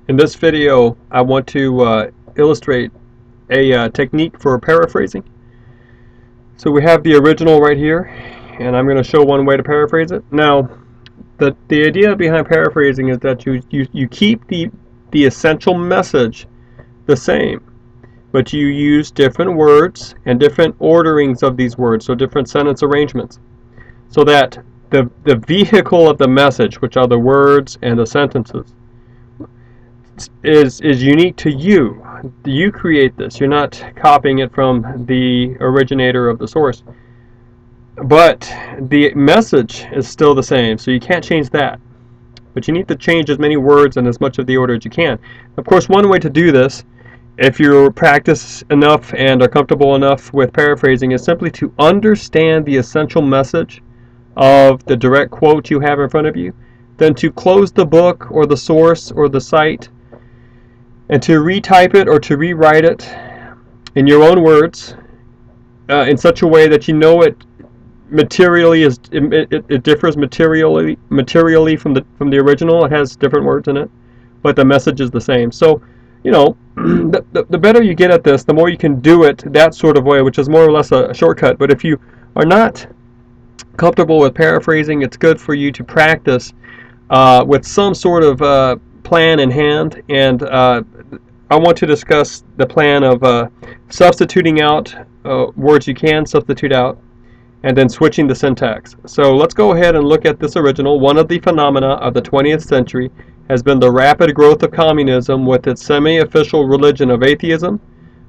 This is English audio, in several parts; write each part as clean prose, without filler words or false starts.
In this video, I want to illustrate a technique for paraphrasing. So we have the original right here, and I'm going to show one way to paraphrase it. Now, the idea behind paraphrasing is that you keep the essential message the same, but you use different words and different orderings of these words, so different sentence arrangements, so that the vehicle of the message, which are the words and the sentences, is unique to you. You create this. You're not copying it from the originator of the source. But the message is still the same, so you can't change that. But you need to change as many words and as much of the order as you can. Of course, one way to do this, if you practice enough and are comfortable enough with paraphrasing, is simply to understand the essential message of the direct quote you have in front of you, then to close the book or the source or the site and to retype it or to rewrite it in your own words in such a way that you know it materially is it differs materially from the original. It has different words in it, but the message is the same. So, you know, the better you get at this, the more you can do it that sort of way, which is more or less a shortcut. But if you are not comfortable with paraphrasing, it's good for you to practice with some sort of plan in hand. And I want to discuss the plan of substituting out words you can substitute out, and then switching the syntax. So let's go ahead and look at this original. One of the phenomena of the 20th century has been the rapid growth of communism, with its semi-official religion of atheism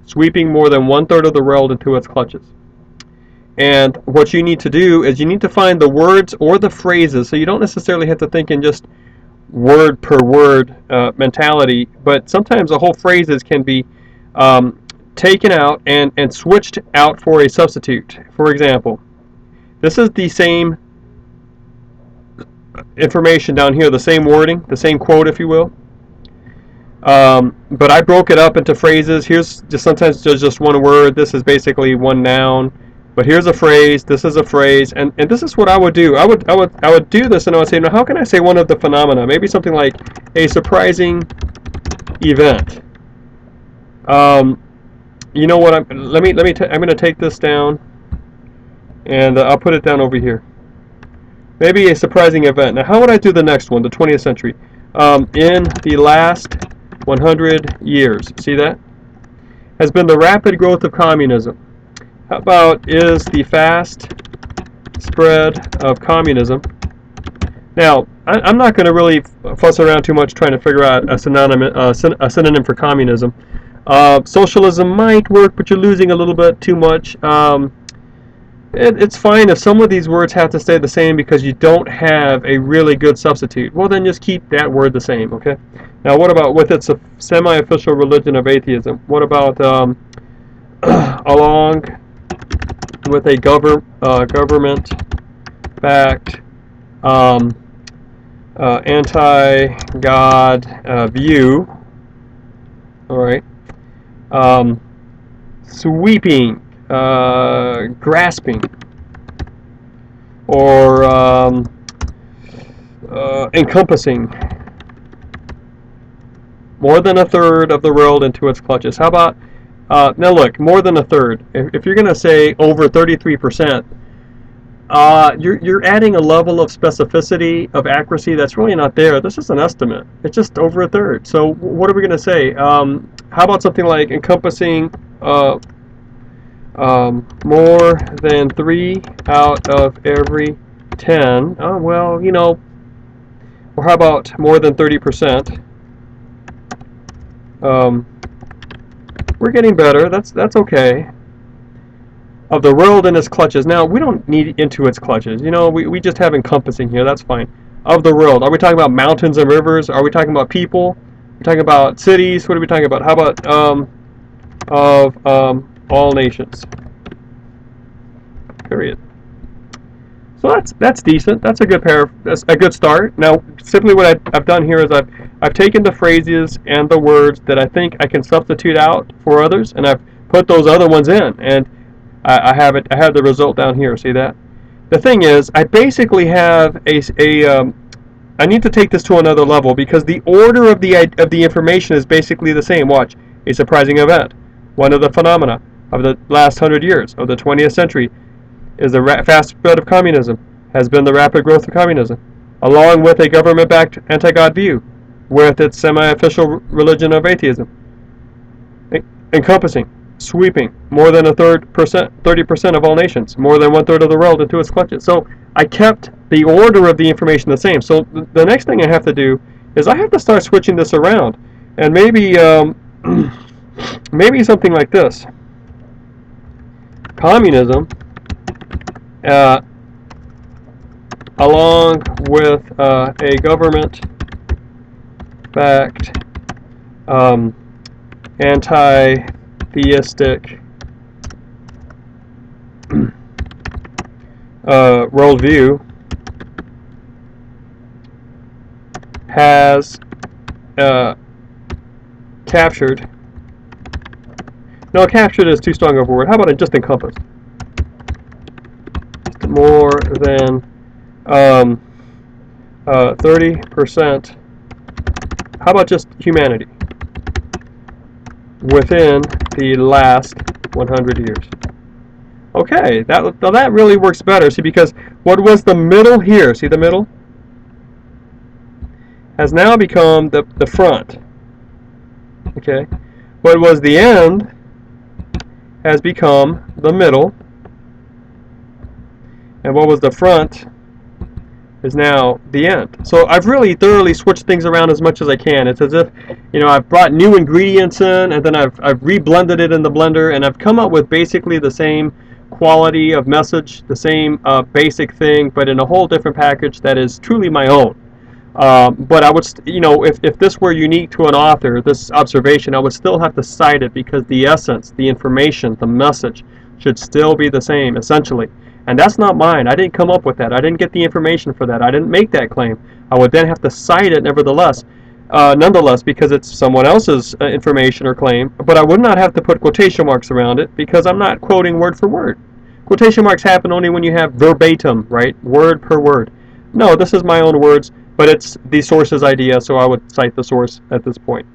sweeping more than one-third of the world into its clutches. And what you need to do is you need to find the words or the phrases, so you don't necessarily have to think in just word per word mentality, but sometimes the whole phrases can be taken out and switched out for a substitute. For example, this is the same information down here, the same wording, the same quote, if you will. But I broke it up into phrases. Here's just sometimes there's just one word. This is basically one noun. But here's a phrase. This is a phrase, and this is what I would do. I would do this, and I would say, now how can I say one of the phenomena? Maybe something like a surprising event. You know what? I'm going to take this down, and I'll put it down over here. Maybe a surprising event. Now, how would I do the next one? The 20th century. In the last 100 years, see that? Has been the rapid growth of communism. How about is the fast spread of communism? Now, I'm not going to really fuss around too much trying to figure out a synonym for communism. Socialism might work, but you're losing a little bit too much. It's fine if some of these words have to stay the same because you don't have a really good substitute. Well, then just keep that word the same, okay? Now, what about with its semi-official religion of atheism? What about along with a government-backed anti-God view? All right. Sweeping, grasping, or encompassing more than a third of the world into its clutches. How about, now look, more than a third. If you're going to say over 33%, you're adding a level of specificity, of accuracy that's really not there. This is an estimate. It's just over a third. So what are we going to say? How about something like encompassing more than 3 out of every 10? Oh, well, you know, or how about more than 30%? We're getting better. That's okay. Of the world in its clutches. Now, we don't need into its clutches. You know, we just have encompassing here. That's fine. Of the world. Are we talking about mountains and rivers? Are we talking about people? We're talking about cities. What are we talking about? How about of all nations? Period. So that's decent. That's a good that's a good start. Now, simply what I've done here is I've taken the phrases and the words that I think I can substitute out for others, and I've put those other ones in, and I have the result down here. See that? The thing is, I basically have a I need to take this to another level because the order of the information is basically the same. Watch. A surprising event. One of the phenomena of the last 100 years of the 20th century is the fast spread of communism, has been the rapid growth of communism, along with a government-backed anti-God view, with its semi-official religion of atheism, encompassing, sweeping more than 30% of all nations, more than 1/3 of the world into its clutches. So I kept the order of the information the same. So the next thing I have to do is I have to start switching this around, and maybe maybe something like this: communism, along with a government-backed anti-theistic worldview has captured. No, captured is too strong of a word. How about it just encompassed? More than 30%. How about just humanity within the last 100 years? Okay, that really works better. See, because what was the middle here? See the middle? Has now become the front. Okay, what was the end has become the middle, and what was the front is now the end. So I've really thoroughly switched things around as much as I can. It's as if, you know, I've brought new ingredients in, and then I've re-blended it in the blender, and I've come up with basically the same quality of message, the same basic thing, but in a whole different package that is truly my own. But I would, you know, if this were unique to an author, this observation, I would still have to cite it because the essence, the information, the message should still be the same, essentially. And that's not mine. I didn't come up with that. I didn't get the information for that. I didn't make that claim. I would then have to cite it nonetheless, because it's someone else's information or claim, but I would not have to put quotation marks around it because I'm not quoting word for word. Quotation marks happen only when you have verbatim, right? Word per word. No, this is my own words, but it's the source's idea, so I would cite the source at this point.